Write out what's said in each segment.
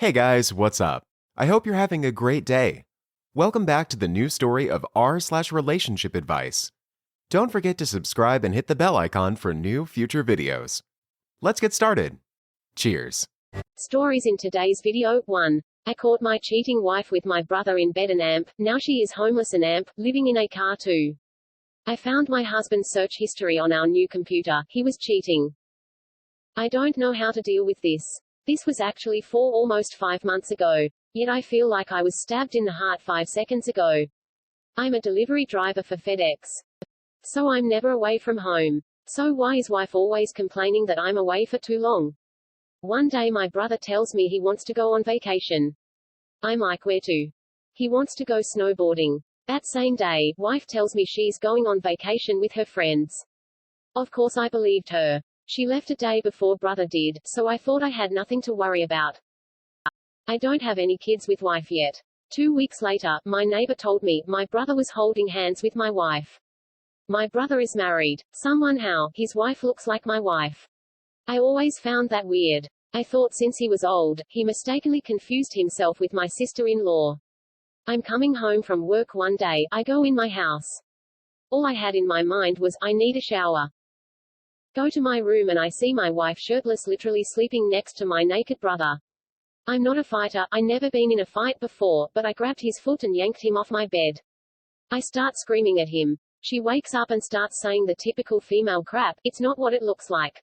Hey guys, what's up? I hope you're having a great day. Welcome back to the new story of r/relationship advice. Don't forget to subscribe and hit the bell icon for new future videos. Let's get started. Cheers. Stories in today's video. 1. I caught my cheating wife with my brother in bed and amp, now she is homeless and amp, living in a car too. I found my husband's search history on our new computer, he was cheating. I don't know how to deal with this. This was actually almost 5 months ago. Yet I feel like I was stabbed in the heart 5 seconds ago. I'm a delivery driver for FedEx. So I'm never away from home. So why is wife always complaining that I'm away for too long? One day my brother tells me he wants to go on vacation. I'm like, where to? He wants to go snowboarding. That same day, wife tells me she's going on vacation with her friends. Of course I believed her. She left a day before brother did, so I thought I had nothing to worry about. I don't have any kids with wife yet. 2 weeks later, my neighbor told me, my brother was holding hands with my wife. My brother is married. His wife looks like my wife. I always found that weird. I thought since he was old, he mistakenly confused himself with my sister-in-law. I'm coming home from work one day, I go in my house. All I had in my mind was, I need a shower. Go to my room and I see my wife shirtless literally sleeping next to my naked brother. I'm not a fighter, I never been in a fight before, but I grabbed his foot and yanked him off my bed. I start screaming at him. She wakes up and starts saying the typical female crap, it's not what it looks like.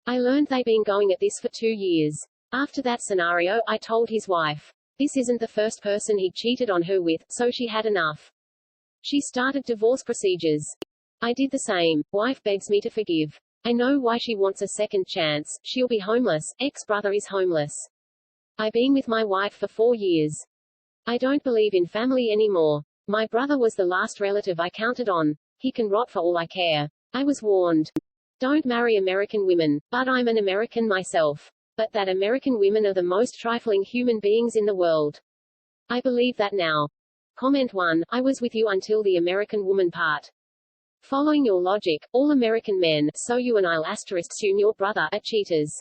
I learned they've been going at this for 2 years. After that scenario, I told his wife. This isn't the first person he cheated on her with, so she had enough. She started divorce procedures. I did the same. Wife begs me to forgive. I know why she wants a second chance, she'll be homeless, ex-brother is homeless. I've been with my wife for 4 years. I don't believe in family anymore. My brother was the last relative I counted on. He can rot for all I care. I was warned. Don't marry American women, but I'm an American myself. But that American women are the most trifling human beings in the world. I believe that now. Comment 1. I was with you until the American woman part. Following your logic, all American men, so you and I'll assume your brother, are cheaters.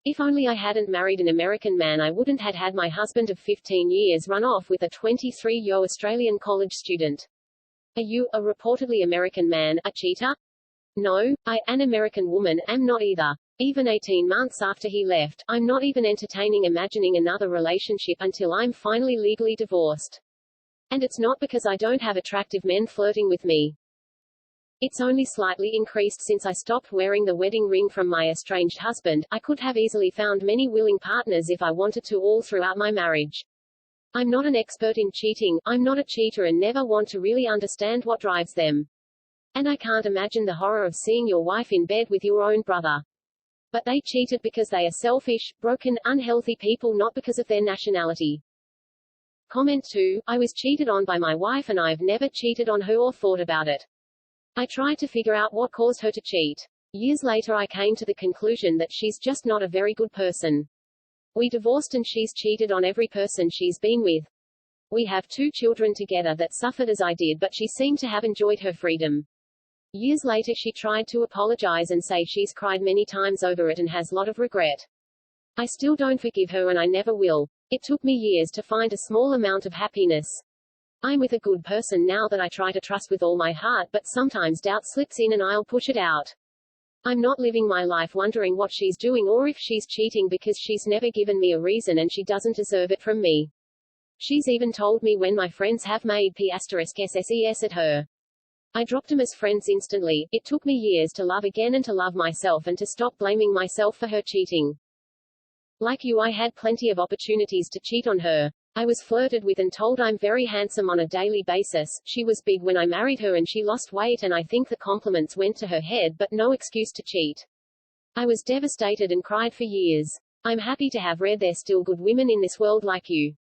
If only I hadn't married an American man, I wouldn't had my husband of 15 years run off with a 23-year Australian college student. Are you, a reportedly American man, a cheater? No, an American woman, am not either. Even 18 months after he left, I'm not even entertaining imagining another relationship until I'm finally legally divorced. And it's not because I don't have attractive men flirting with me. It's only slightly increased since I stopped wearing the wedding ring from my estranged husband. I could have easily found many willing partners if I wanted to all throughout my marriage. I'm not an expert in cheating, I'm not a cheater and never want to really understand what drives them. And I can't imagine the horror of seeing your wife in bed with your own brother. But they cheated because they are selfish, broken, unhealthy people, not because of their nationality. Comment 2. I was cheated on by my wife and I've never cheated on her or thought about it. I tried to figure out what caused her to cheat. Years later I came to the conclusion that she's just not a very good person. We divorced and she's cheated on every person she's been with. We have 2 children together that suffered as I did, but she seemed to have enjoyed her freedom. Years later she tried to apologize and say she's cried many times over it and has lot of regret. I still don't forgive her and I never will. It took me years to find a small amount of happiness. I'm with a good person now that I try to trust with all my heart, but sometimes doubt slips in and I'll push it out. I'm not living my life wondering what she's doing or if she's cheating because she's never given me a reason and she doesn't deserve it from me. She's even told me when my friends have made *SSES at her. I dropped them as friends instantly. It took me years to love again and to love myself and to stop blaming myself for her cheating. Like you, I had plenty of opportunities to cheat on her. I was flirted with and told I'm very handsome on a daily basis. She was big when I married her and she lost weight and I think the compliments went to her head, but no excuse to cheat. I was devastated and cried for years. I'm happy to have read there's still good women in this world like you.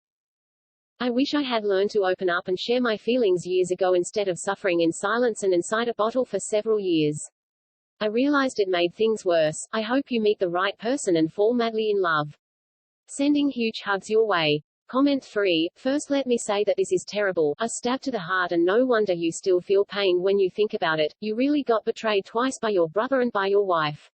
I wish I had learned to open up and share my feelings years ago instead of suffering in silence and inside a bottle for several years. I realized it made things worse. I hope you meet the right person and fall madly in love. Sending huge hugs your way. Comment 3. First let me say that this is terrible, a stab to the heart, and no wonder you still feel pain when you think about it. You really got betrayed twice by your brother and by your wife.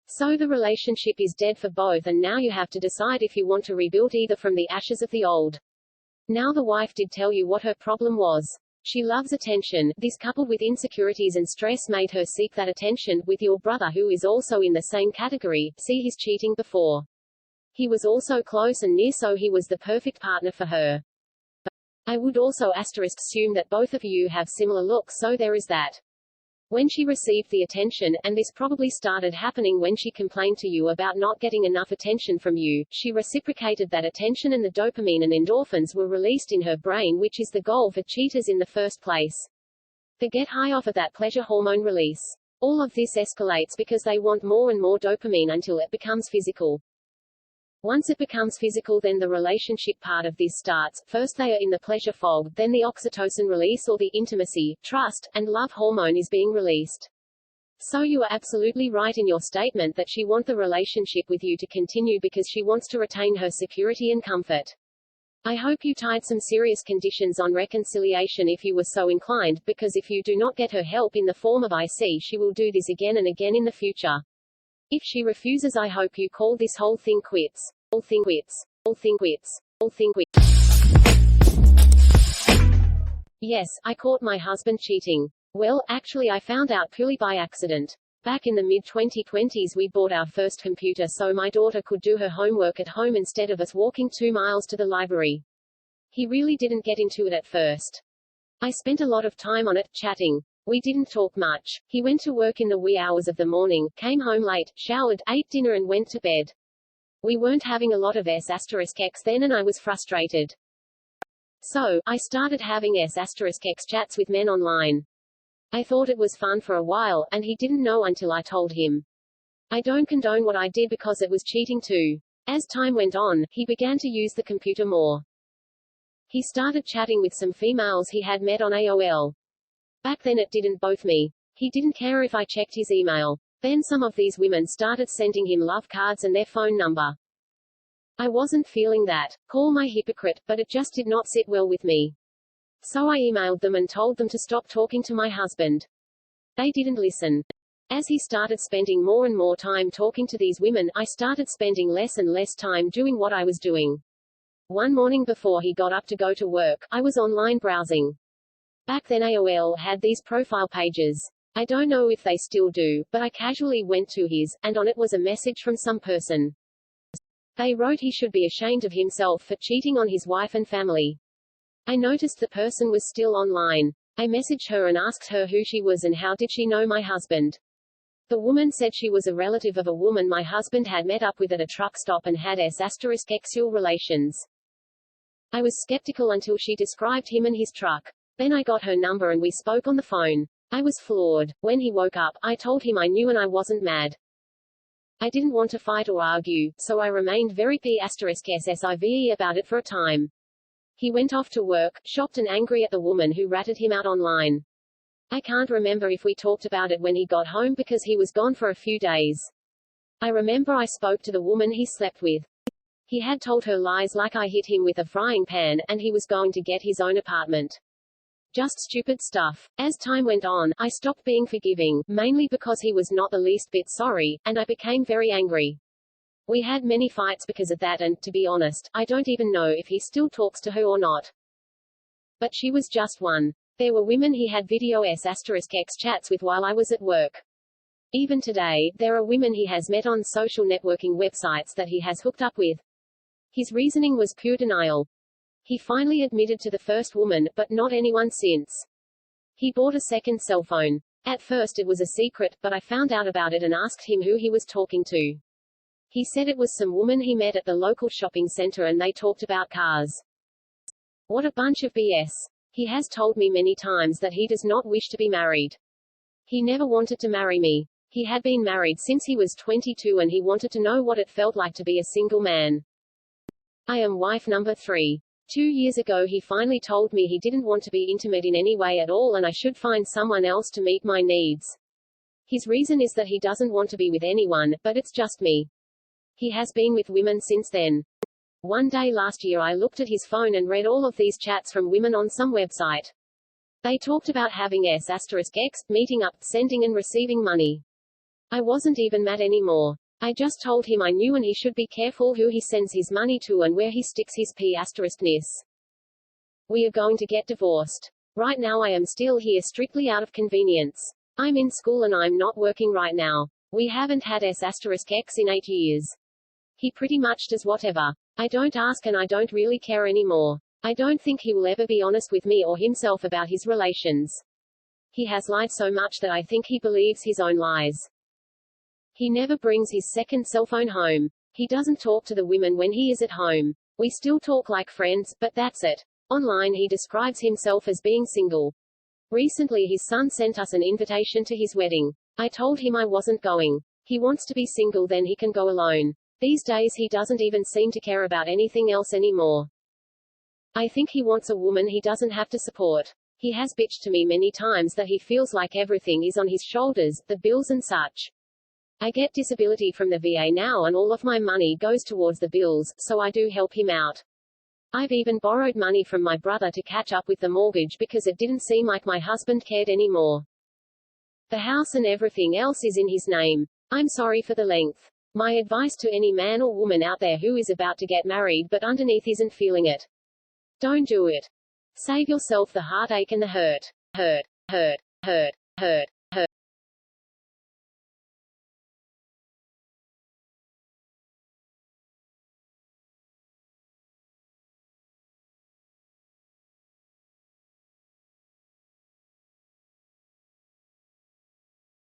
So the relationship is dead for both, and now you have to decide if you want to rebuild either from the ashes of the old. Now the wife did tell you what her problem was. She loves attention. This, coupled with insecurities and stress, made her seek that attention with your brother, who is also in the same category. See his cheating before. He was also close and near, so he was the perfect partner for her. I would also assume that both of you have similar looks, so there is that. When she received the attention, and this probably started happening when she complained to you about not getting enough attention from you, she reciprocated that attention and the dopamine and endorphins were released in her brain, which is the goal for cheaters in the first place. They get high off of that pleasure hormone release. All of this escalates because they want more and more dopamine until it becomes physical. Once it becomes physical, then the relationship part of this starts. First they are in the pleasure fog, then the oxytocin release, or the intimacy, trust, and love hormone is being released. So you are absolutely right in your statement that she wants the relationship with you to continue because she wants to retain her security and comfort. I hope you tied some serious conditions on reconciliation if you were so inclined, because if you do not get her help in the form of IC, she will do this again and again in the future. If she refuses, I hope you call this whole thing quits. All thing quits. All thing quits. All thing quits. Yes, I caught my husband cheating. Well, actually I found out purely by accident. Back in the mid-2020s we bought our first computer so my daughter could do her homework at home instead of us walking 2 miles to the library. He really didn't get into it at first. I spent a lot of time on it, chatting. We didn't talk much. He went to work in the wee hours of the morning, came home late, showered, ate dinner and went to bed. We weren't having a lot of S** then, and I was frustrated. So, I started having S** chats with men online. I thought it was fun for a while, and he didn't know until I told him. I don't condone what I did because it was cheating too. As time went on, he began to use the computer more. He started chatting with some females he had met on AOL. Back then it didn't bother me. He didn't care if I checked his email. Then some of these women started sending him love cards and their phone number. I wasn't feeling that. Call my hypocrite, but it just did not sit well with me. So I emailed them and told them to stop talking to my husband. They didn't listen. As he started spending more and more time talking to these women, I started spending less and less time doing what I was doing. One morning before he got up to go to work, I was online browsing. Back then AOL had these profile pages. I don't know if they still do, but I casually went to his, and on it was a message from some person. They wrote he should be ashamed of himself for cheating on his wife and family. I noticed the person was still online. I messaged her and asked her who she was and how did she know my husband. The woman said she was a relative of a woman my husband had met up with at a truck stop and had sexual relations. I was skeptical until she described him and his truck. Then I got her number and we spoke on the phone. I was floored. When he woke up, I told him I knew and I wasn't mad. I didn't want to fight or argue, so I remained very passive about it for a time. He went off to work, shocked and angry at the woman who ratted him out online. I can't remember if we talked about it when he got home because he was gone for a few days. I remember I spoke to the woman he slept with. He had told her lies like I hit him with a frying pan, and he was going to get his own apartment. Just stupid stuff. As time went on, I stopped being forgiving, mainly because he was not the least bit sorry, and I became very angry. We had many fights because of that and, to be honest, I don't even know if he still talks to her or not. But she was just one. There were women he had video X chats with while I was at work. Even today, there are women he has met on social networking websites that he has hooked up with. His reasoning was pure denial. He finally admitted to the first woman, but not anyone since. He bought a second cell phone. At first it was a secret, but I found out about it and asked him who he was talking to. He said it was some woman he met at the local shopping center and they talked about cars. What a bunch of BS. He has told me many times that he does not wish to be married. He never wanted to marry me. He had been married since he was 22 and he wanted to know what it felt like to be a single man. I am wife number 3. 2 years ago he finally told me he didn't want to be intimate in any way at all and I should find someone else to meet my needs. His reason is that he doesn't want to be with anyone, but it's just me. He has been with women since then. One day last year I looked at his phone and read all of these chats from women on some website. They talked about having S**X, meeting up, sending and receiving money. I wasn't even mad anymore. I just told him I knew and he should be careful who he sends his money to and where he sticks his p***ness. We are going to get divorced. Right now I am still here strictly out of convenience. I'm in school and I'm not working right now. We haven't had s*x in 8 years. He pretty much does whatever. I don't ask and I don't really care anymore. I don't think he will ever be honest with me or himself about his relations. He has lied so much that I think he believes his own lies. He never brings his second cell phone home. He doesn't talk to the women when he is at home. We still talk like friends, but that's it. Online he describes himself as being single. Recently his son sent us an invitation to his wedding. I told him I wasn't going. He wants to be single, then he can go alone. These days he doesn't even seem to care about anything else anymore. I think he wants a woman he doesn't have to support. He has bitched to me many times that he feels like everything is on his shoulders, the bills and such. I get disability from the VA now and all of my money goes towards the bills, so I do help him out. I've even borrowed money from my brother to catch up with the mortgage because it didn't seem like my husband cared anymore. The house and everything else is in his name. I'm sorry for the length. My advice to any man or woman out there who is about to get married but underneath isn't feeling it. Don't do it. Save yourself the heartache and the hurt. Hurt.